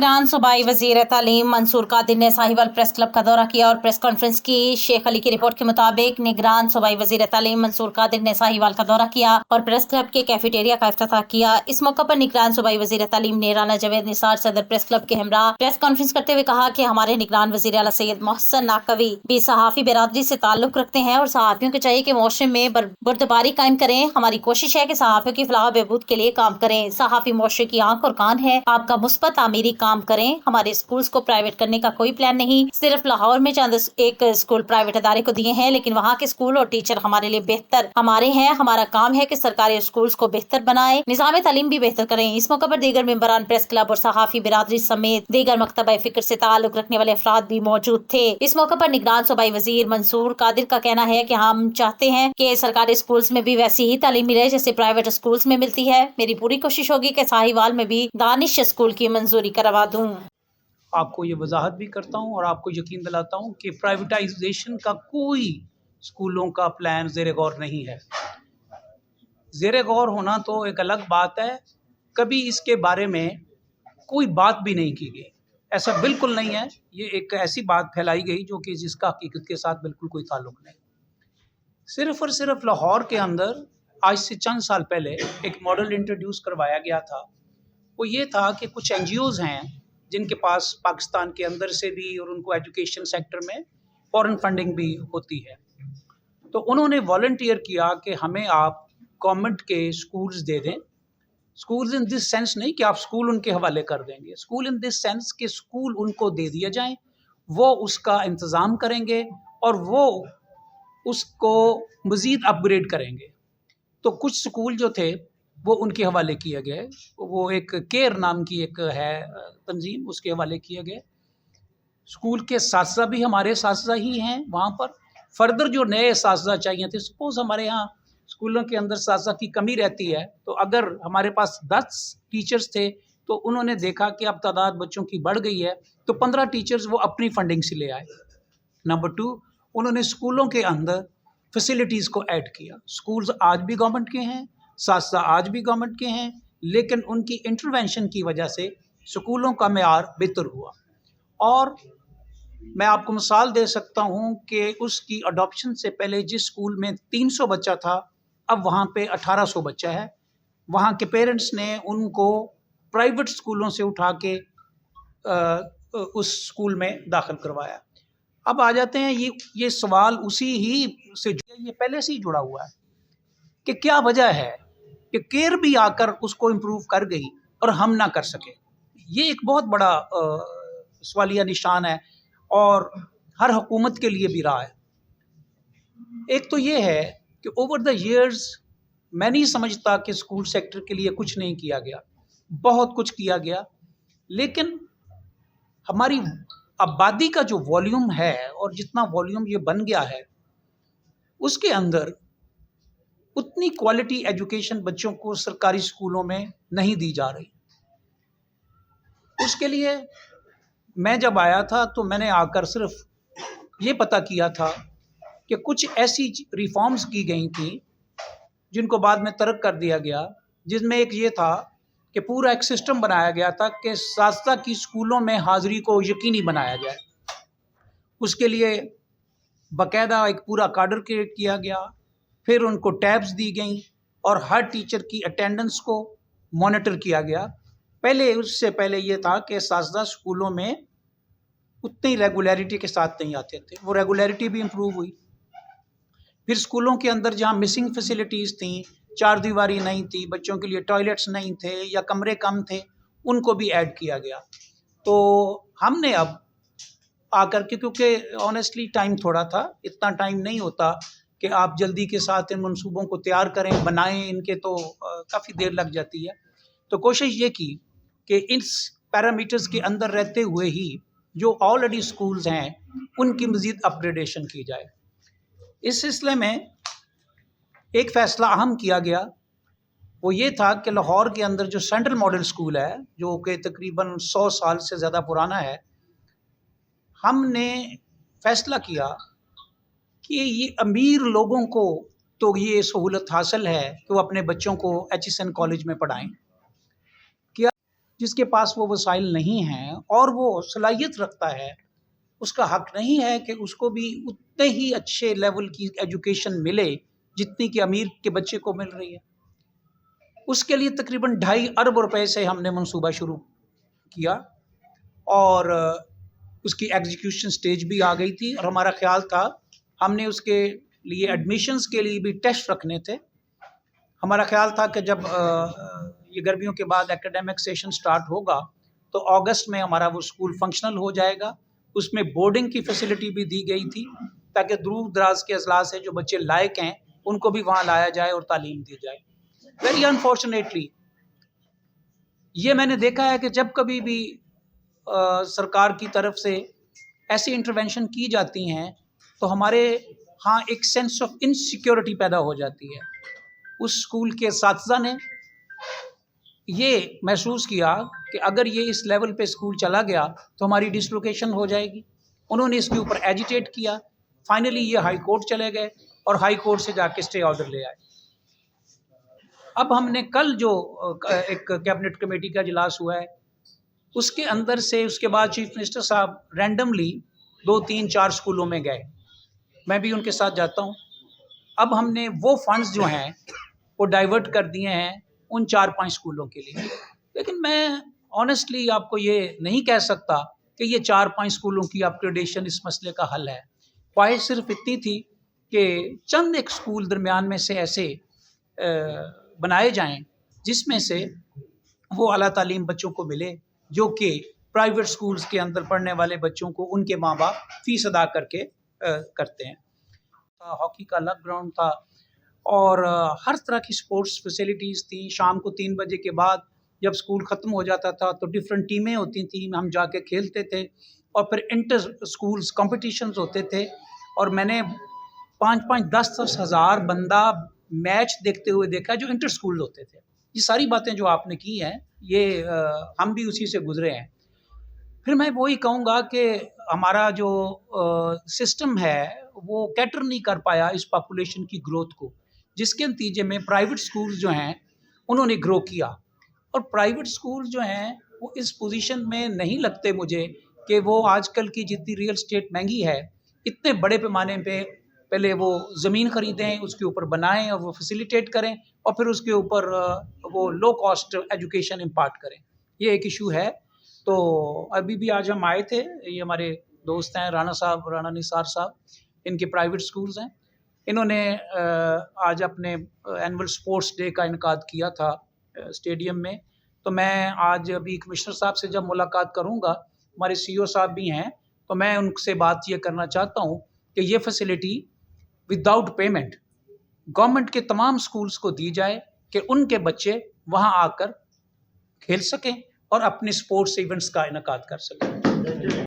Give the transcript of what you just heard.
निगरान सूबाई वजीर तालीम मंसूर कादिर ने साहिवाल प्रेस क्लब का दौरा किया और प्रेस कॉन्फ्रेंस की। शेख अली की रिपोर्ट के मुताबिक निगरान सूबाई वजीर तालीम मंसूर कादिर ने साहिवाल का दौरा किया और प्रेस क्लब के कैफेटेरिया का इफ्तिताह किया। इस मौके पर निगरान सूबाई वजीर तालीम ने राना जवेद निसार सदर प्रेस क्लब के हमरा प्रेस कॉन्फ्रेंस करते हुए कहा कि हमारे निगरान वजीर आला सैयद मोहसिन नाकवी भी सहाफ़ी बिरादरी से ताल्लुक रखते हैं और सहाफ़ियों को चाहिए कि मुआशरे में बुर्दबारी कायम करें। हमारी कोशिश है कि सहाफ़ियों की फलाह बहबूद के लिए काम करें। सहाफ़ी मुआशरे की आंख और कान है, आपका मुस्बत आमीरी काम करें। हमारे स्कूल्स को प्राइवेट करने का कोई प्लान नहीं। सिर्फ लाहौर में चंद एक स्कूल प्राइवेट अदारे को दिए हैं, लेकिन वहाँ के स्कूल और टीचर हमारे लिए बेहतर हमारे हैं। हमारा काम है कि सरकारी स्कूल्स को बेहतर बनाए, निज़ाम तालीम भी बेहतर करें। इस मौके पर दीगर मेंबरान प्रेस क्लब और सहाफ़ी बिरादरी समेत दीगर मकतबा फिक्र से ताल्लुक रखने वाले अफराद भी मौजूद थे। इस मौके पर निगरान सूबाई वजीर मंसूर कादिर का कहना है कि हम चाहते हैं कि सरकारी स्कूल्स में भी वैसी ही तालीम मिले जैसे प्राइवेट स्कूल्स में मिलती है। मेरी पूरी कोशिश होगी कि साहिवाल में भी दानिश स्कूल की मंजूरी करवा दूं। आपको ये वजाहत भी करता हूँ और आपको यकीन दिलाता हूँ कि प्राइवेटाइजेशन का कोई स्कूलों का प्लान ज़ेर गौर नहीं है। ज़ेर गौर होना तो एक अलग बात है, कभी इसके बारे में कोई बात भी नहीं की गई। ऐसा बिल्कुल नहीं है। ये एक ऐसी बात फैलाई गई जो कि जिसका हकीकत के साथ बिल्कुल कोई ताल्लुक नहीं। सिर्फ़ और सिर्फ लाहौर के अंदर आज से चंद साल पहले एक मॉडल इंट्रोड्यूस करवाया गया था। वो ये था कि कुछ NGOs हैं जिनके पास पाकिस्तान के अंदर से भी और उनको एजुकेशन सेक्टर में फॉरेन फंडिंग भी होती है, तो उन्होंने वॉलंटियर किया कि हमें आप गवर्नमेंट के स्कूल्स दे दें। स्कूल्स इन दिस सेंस नहीं कि आप स्कूल उनके हवाले कर देंगे, स्कूल इन दिस सेंस कि स्कूल उनको दे दिया जाए, वो उसका इंतज़ाम करेंगे और वो उसको मज़ीद अपग्रेड करेंगे। तो कुछ स्कूल जो थे वो उनके हवाले किए गए। वो एक केयर नाम की एक है तंजीम, उसके हवाले किए गए। स्कूल के साथी भी हमारे साथी ही हैं वहाँ पर। फर्दर जो नए साथी चाहिए थे, सपोज़ हमारे यहाँ स्कूलों के अंदर साथी की कमी रहती है, तो अगर हमारे पास 10 टीचर्स थे तो उन्होंने देखा कि अब तादाद बच्चों की बढ़ गई है, तो 15 टीचर्स वो अपनी फंडिंग से ले आए। नंबर 2, उन्होंने स्कूलों के अंदर फैसिलिटीज़ को ऐड किया। स्कूल्स आज भी गवर्नमेंट के हैं, साथ आज भी गवर्नमेंट के हैं, लेकिन उनकी इंटरवेंशन की वजह से स्कूलों का मेयार बेहतर हुआ। और मैं आपको मिसाल दे सकता हूँ कि उसकी अडॉप्शन से पहले जिस स्कूल में 300 बच्चा था, अब वहाँ पे 1800 बच्चा है। वहाँ के पेरेंट्स ने उनको प्राइवेट स्कूलों से उठा के उस स्कूल में दाखिल करवाया। अब आ जाते हैं ये सवाल उसी ही से, ये पहले से ही जुड़ा हुआ है कि क्या वजह है कि केयर भी आकर उसको इम्प्रूव कर गई और हम ना कर सके। ये एक बहुत बड़ा सवालिया निशान है और हर हुकूमत के लिए भी रहा है। एक तो ये है कि ओवर द ईयर्स मैं नहीं समझता कि स्कूल सेक्टर के लिए कुछ नहीं किया गया, बहुत कुछ किया गया, लेकिन हमारी आबादी का जो वॉल्यूम है और जितना वॉल्यूम ये बन गया है, उसके अंदर उतनी क्वालिटी एजुकेशन बच्चों को सरकारी स्कूलों में नहीं दी जा रही। उसके लिए मैं जब आया था तो मैंने आकर सिर्फ ये पता किया था कि कुछ ऐसी रिफॉर्म्स की गई थी जिनको बाद में तर्क कर दिया गया, जिसमें एक ये था कि पूरा एक सिस्टम बनाया गया था कि सास्ता की स्कूलों में हाज़िरी को यकीनी बनाया जाए। उसके लिए बाकायदा एक पूरा काडर क्रिएट किया गया, फिर उनको टैब्स दी गई और हर टीचर की अटेंडेंस को मॉनिटर किया गया। उससे पहले ये था कि सास्ता स्कूलों में उतनी रेगुलरिटी के साथ नहीं आते थे, वो रेगुलरिटी भी इम्प्रूव हुई। फिर स्कूलों के अंदर जहाँ मिसिंग फैसिलिटीज़ थी, चार दीवारी नहीं थी, बच्चों के लिए टॉयलेट्स नहीं थे या कमरे कम थे, उनको भी ऐड किया गया। तो हमने अब आकर के, क्योंकि ऑनेस्टली टाइम थोड़ा था, इतना टाइम नहीं होता कि आप जल्दी के साथ इन मंसूबों को तैयार करें, बनाएं, इनके तो काफ़ी देर लग जाती है। तो कोशिश ये की कि इस पैरामीटर्स के अंदर रहते हुए ही जो ऑलरेडी स्कूल्स हैं उनकी मज़ीद अपग्रेडेशन की जाए। इस सिलसिले में एक फ़ैसला अहम किया गया, वो ये था कि लाहौर के अंदर जो सेंट्रल मॉडल स्कूल है, जो कि तकरीबन 100 साल से ज़्यादा पुराना है, हमने फ़ैसला किया कि ये अमीर लोगों को तो ये सहूलत हासिल है कि वो अपने बच्चों को HSN कॉलेज में पढ़ाएं। جس کے پاس وہ وسائل نہیں ہیں اور وہ صلاحیت رکھتا ہے، اس کا حق نہیں ہے کہ اس کو بھی اتنے ہی اچھے لیول کی ایجوکیشن ملے جتنی کہ امیر کے بچے کو مل رہی ہے؟ اس کے لیے تقریباً 2.5 ارب روپے سے ہم نے منصوبہ شروع کیا اور اس کی ایگزیکیوشن سٹیج بھی آ گئی تھی، اور ہمارا خیال تھا ہم نے اس کے لیے ایڈمیشنز کے لیے بھی ٹیسٹ رکھنے تھے۔ ہمارا خیال تھا کہ جب یہ گرمیوں کے بعد ایکیڈیمک سیشن سٹارٹ ہوگا تو اگست میں ہمارا وہ اسکول فنکشنل ہو جائے گا۔ اس میں بورڈنگ کی فیسلٹی بھی دی گئی تھی تاکہ دور دراز کے اضلاع سے جو بچے لائق ہیں ان کو بھی وہاں لایا جائے اور تعلیم دی جائے۔ ویری انفارچونیٹلی یہ میں نے دیکھا ہے کہ جب کبھی بھی سرکار کی طرف سے ایسی انٹروینشن کی جاتی ہیں تو ہمارے ہاں ایک سینس آف انسیکیورٹی پیدا ہو جاتی ہے۔ اس اسکول کے اساتذہ نے یہ محسوس کیا کہ اگر یہ اس لیول پہ اسکول چلا گیا تو ہماری ڈسلوکیشن ہو جائے گی۔ انہوں نے اس کے اوپر ایجیٹیٹ کیا، فائنلی یہ ہائی کورٹ چلے گئے اور ہائی کورٹ سے جا کے اسٹے آرڈر لے آئے۔ اب ہم نے کل جو ایک کیبنٹ کمیٹی کا اجلاس ہوا ہے اس کے اندر سے اس کے بعد چیف منسٹر صاحب رینڈملی 2 3 4 اسکولوں میں گئے، میں بھی ان کے ساتھ جاتا ہوں۔ اب ہم نے وہ فنڈز جو ہیں وہ ڈائیورٹ کر دیے ہیں ان 4-5 اسکولوں کے لیے، لیکن میں آنیسٹلی آپ کو یہ نہیں کہہ سکتا کہ یہ 4-5 اسکولوں کی اپ گریڈیشن اس مسئلے کا حل ہے۔ خواہش صرف اتنی تھی کہ چند ایک اسکول درمیان میں سے ایسے بنائے جائیں جس میں سے وہ اعلیٰ تعلیم بچوں کو ملے جو کہ پرائیویٹ اسکولز کے اندر پڑھنے والے بچوں کو ان کے ماں باپ فیس ادا کر کے کرتے ہیں۔ ہاکی کا الگ گراؤنڈ تھا اور ہر طرح کی سپورٹس فیسلٹیز تھیں۔ شام کو 3 بجے کے بعد جب اسکول ختم ہو جاتا تھا تو ڈفرینٹ ٹیمیں ہوتی تھیں، ہم جا کے کھیلتے تھے اور پھر انٹر اسکولز کمپٹیشنز ہوتے تھے، اور میں نے 5-5 10-10 ہزار بندہ میچ دیکھتے ہوئے دیکھا جو انٹر اسکول ہوتے تھے۔ یہ ساری باتیں جو آپ نے کی ہیں یہ ہم بھی اسی سے گزرے ہیں۔ پھر میں وہی کہوں گا کہ ہمارا جو سسٹم ہے وہ کیٹر نہیں کر پایا اس پاپولیشن کی گروتھ کو، جس کے نتیجے میں پرائیویٹ اسکولز جو ہیں انہوں نے گرو کیا، اور پرائیویٹ اسکول جو ہیں وہ اس پوزیشن میں نہیں لگتے مجھے کہ وہ آج کل کی جتنی ریئل اسٹیٹ مہنگی ہے اتنے بڑے پیمانے پہ پہلے وہ زمین خریدیں، اس کے اوپر بنائیں اور وہ فیسیلیٹیٹ کریں، اور پھر اس کے اوپر وہ لو کاسٹ ایجوکیشن امپارٹ کریں۔ یہ ایک ایشو ہے۔ تو ابھی بھی آج ہم آئے تھے، یہ ہمارے دوست ہیں رانا نثار صاحب، ان کے پرائیویٹ سکولز ہیں، انہوں نے آج اپنے اینول سپورٹس ڈے کا انعقاد کیا تھا اسٹیڈیم میں۔ تو میں آج ابھی کمشنر صاحب سے جب ملاقات کروں گا، ہمارے سی او صاحب بھی ہیں، تو میں ان سے بات یہ کرنا چاہتا ہوں کہ یہ فیسلٹی وداؤٹ پیمنٹ گورنمنٹ کے تمام سکولز کو دی جائے کہ ان کے بچے وہاں آ کر کھیل سکیں اور اپنے سپورٹس ایونٹس کا انعقاد کر سکیں۔